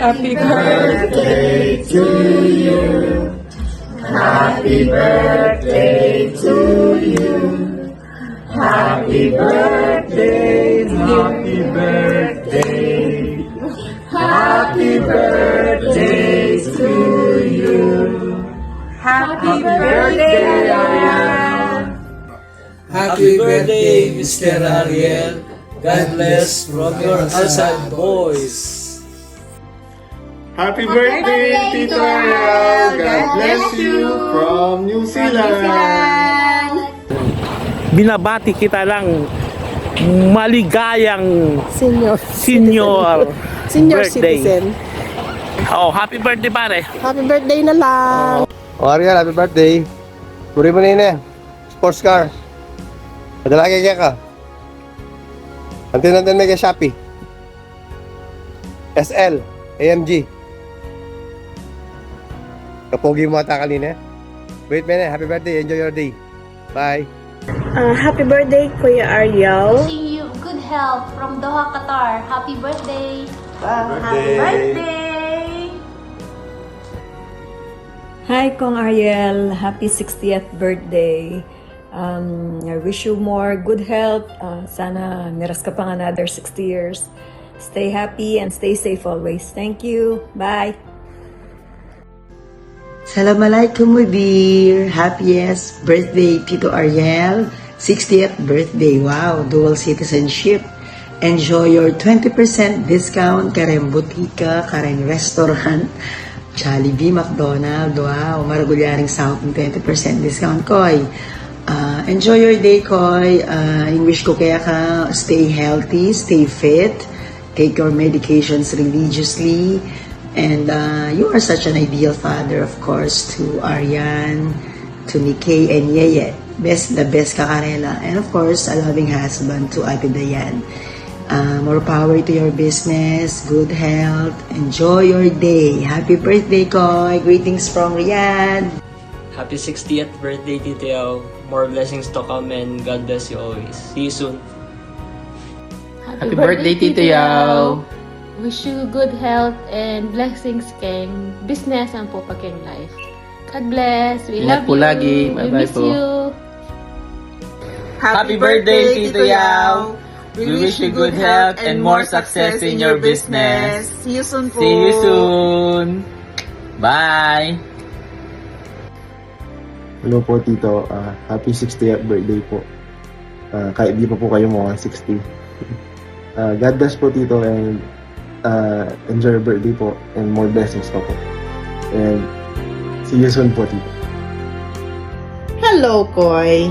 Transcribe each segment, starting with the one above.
Happy birthday to you. Happy birthday to you. Happy birthday, happy birthday. Happy birthday to you. Happy birthday, Ariel. Happy birthday, Mr. Ariel. God bless from your Alsad boys. Happy birthday, Tito Ariel! God bless you from New Zealand! Binabati kita ng maligayang senior birthday. Citizen. Oh, happy birthday pare. Happy birthday na lang. Ariel, happy birthday. Puri mo na yun eh. Sports car. Padala kaya ka. Antin may kay Shopee. SL, AMG. Kapogi mo ata kanina. Wait minute, happy birthday. Enjoy your day. Bye. Happy birthday, Kuya Ariel. Wishing you good health from Doha, Qatar. Happy birthday! Happy Birthday! Hi, Kong Ariel. Happy 60th birthday. I wish you more good health. Sana miras ka pang another 60 years. Stay happy and stay safe always. Thank you. Bye. Assalamualaikum dear. Happiest birthday Tito Ariel. 60th birthday. Wow, dual citizenship. Enjoy your 20% discount kareng butika, kareng restaurant, Jollibee, McDonald's. Wow, maragulyaring sahod ng 20% discount, Koy. Enjoy your day, Koy. Wish ko kaya ka stay healthy, stay fit, take your medications religiously. And you are such an ideal father, of course, to Arian, to Nikay, and Yeye. The best kakarela. And of course, a loving husband to Ate Dayan. More power to your business, good health, enjoy your day. Happy birthday, Koy. Greetings from Riyadh. Happy 60th birthday, Tito Yao. More blessings to come and God bless you always. See you soon. Happy birthday, Tito Yao. Wish you good health and blessings keng business ang po pagking life. God bless. We Ingat love po you. lagi. We Bye-bye miss po. you. Happy birthday, Tito Yao. We wish you good health and more success in your business. See you soon po. See you soon. Bye. Hello po, Tito. Happy 60th birthday po. Kahit di pa po kayo mga 60. God bless po, Tito, and enjoy your birthday po and more blessings po. And see you soon po, Tito. Hello, Koy.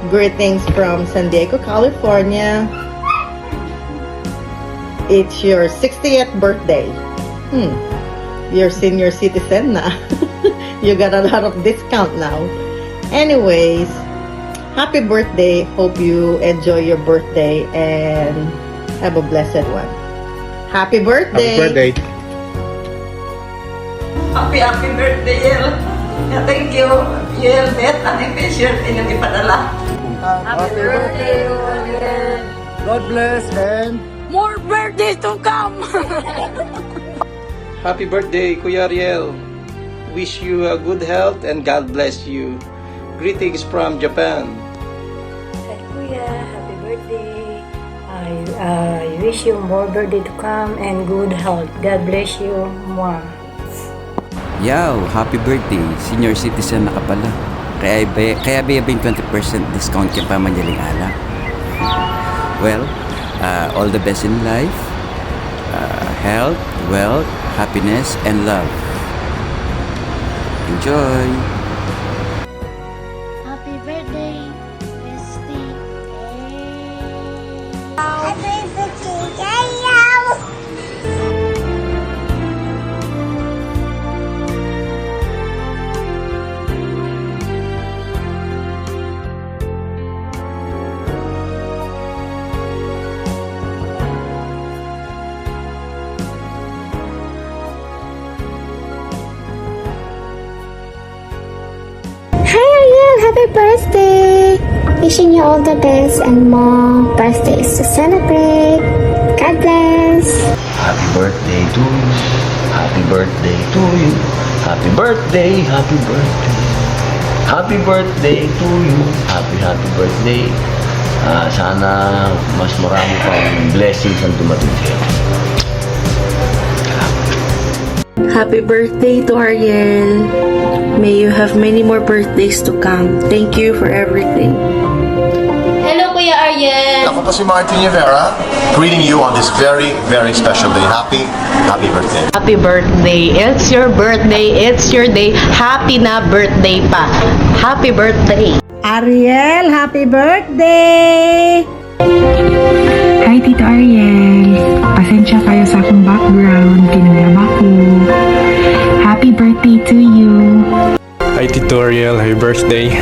Greetings from San Diego, California. It's your 60th birthday. You're senior citizen na. You got a lot of discount now. Anyways, happy birthday. Hope you enjoy your birthday and have a blessed one. Happy birthday. Happy birthday. Happy birthday, Yel. Thank you, Yel. Bet, ang i-shirt inyong ipadala. Happy birthday, Ariel. God bless and More birthdays to come! Happy birthday, Kuya Ariel. Wish you good health and God bless you. Greetings from Japan. Hi, Kuya. Happy birthday. I wish you more birthday to come and good health. God bless you. Mwah. Yaw, happy birthday. Senior citizen na ka pala. Kaya ba yung 20% discount ka pa manyaling ala? Well, all the best in life. Health, wealth, happiness, and love. Enjoy! Happy birthday, Bestie. Happy birthday, Happy birthday! Wishing you all the best and more birthdays to celebrate. God bless! Happy birthday to you. Happy birthday to you. Happy birthday, happy birthday. Happy birthday to you. Happy birthday. Sana mas marami pang blessings ang dumating sa'yo. Happy birthday to Ariel. May you have many more birthdays to come. Thank you for everything. Hello, Kuya Ariel. Ako po si Martin Rivera, greeting you on this very, very special day. Happy birthday. Happy birthday. It's your birthday. It's your day. Happy na birthday pa. Happy birthday. Ariel, happy birthday! Hi, Tito Ariel. Pasensya kayo sa akong background. Kinulab ako. Happy birthday to you. Hi, Tito Ariel. Happy birthday.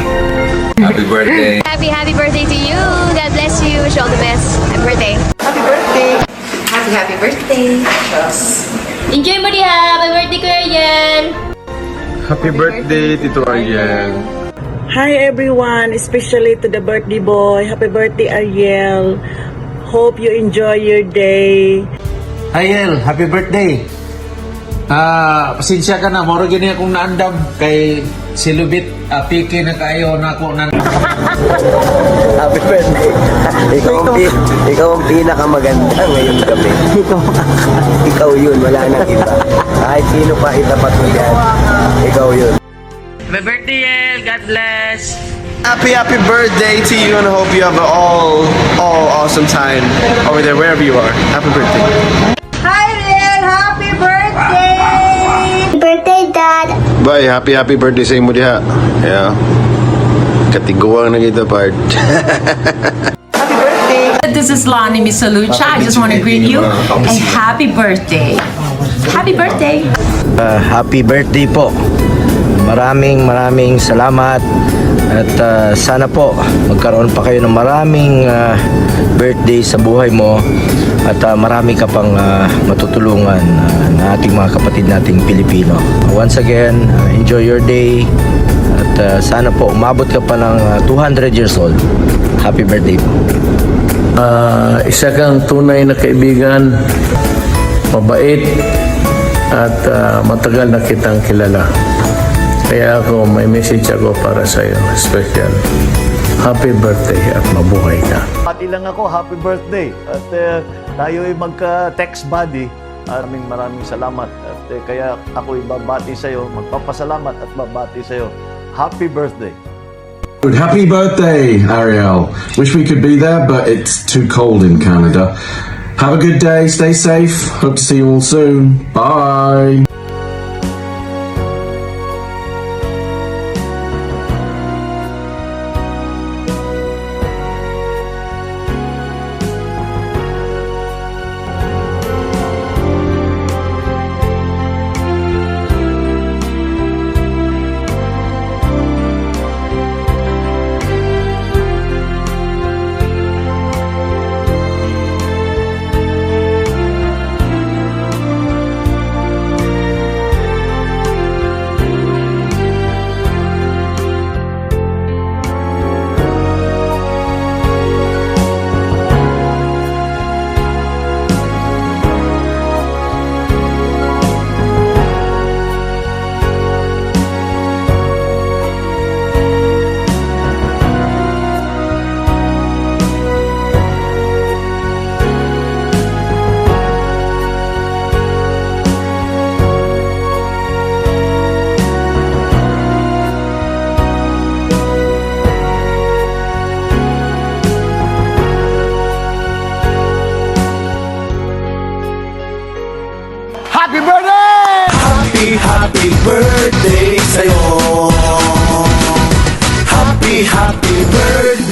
Happy birthday. Happy birthday to you. God bless you. Wish you all the best. Happy birthday. Happy birthday! Happy birthday. Enjoy mo diha. Happy birthday, Kuya Ariel. Happy birthday, Tito Ariel. Hi everyone, especially to the birthday boy. Happy birthday, Ariel. Hope you enjoy your day. Ariel, happy birthday. Pasensya ka na, moro gini akong naandam kay silubit piki na kayo na ako na. Happy birthday. Ikaw ang pinakamaganda ngayong gabi. Ikaw yun, wala nang iba. Kahit sino pa itapat mo dyan, ikaw yun. Happy birthday, Yel. God bless. Happy birthday to you, and I hope you have an all awesome time over there, wherever you are. Happy birthday. Hi Ariel, happy birthday! Happy birthday, Dad. Bye, happy birthday sa imo diha. Yeah. Katiguang na kita part. This is Lonnie Misalucha. I just want to greet you a happy birthday. Happy birthday. Happy birthday po. Maraming salamat at sana po magkaroon pa kayo ng maraming birthday sa buhay mo at marami ka pang matutulungan na ating mga kapatid nating Pilipino. Once again, enjoy your day at sana po umabot ka pa ng 200 years old. Happy birthday po. Isa kang tunay na kaibigan, mabait at matagal na kitang kilala. Kaya ako, may message ako para sa iyo, special. Happy birthday at mabuhay ka. Pati lang ako, happy birthday. At tayo ay magka-text buddy. Maraming salamat. At kaya ako babati sa iyo, magpapasalamat at babati sa iyo. Happy birthday. Happy birthday, Ariel. Wish we could be there, but it's too cold in Canada. Have a good day, stay safe. Hope to see you all soon. Bye. Happy birthday! Happy birthday sa'yo. Happy birthday.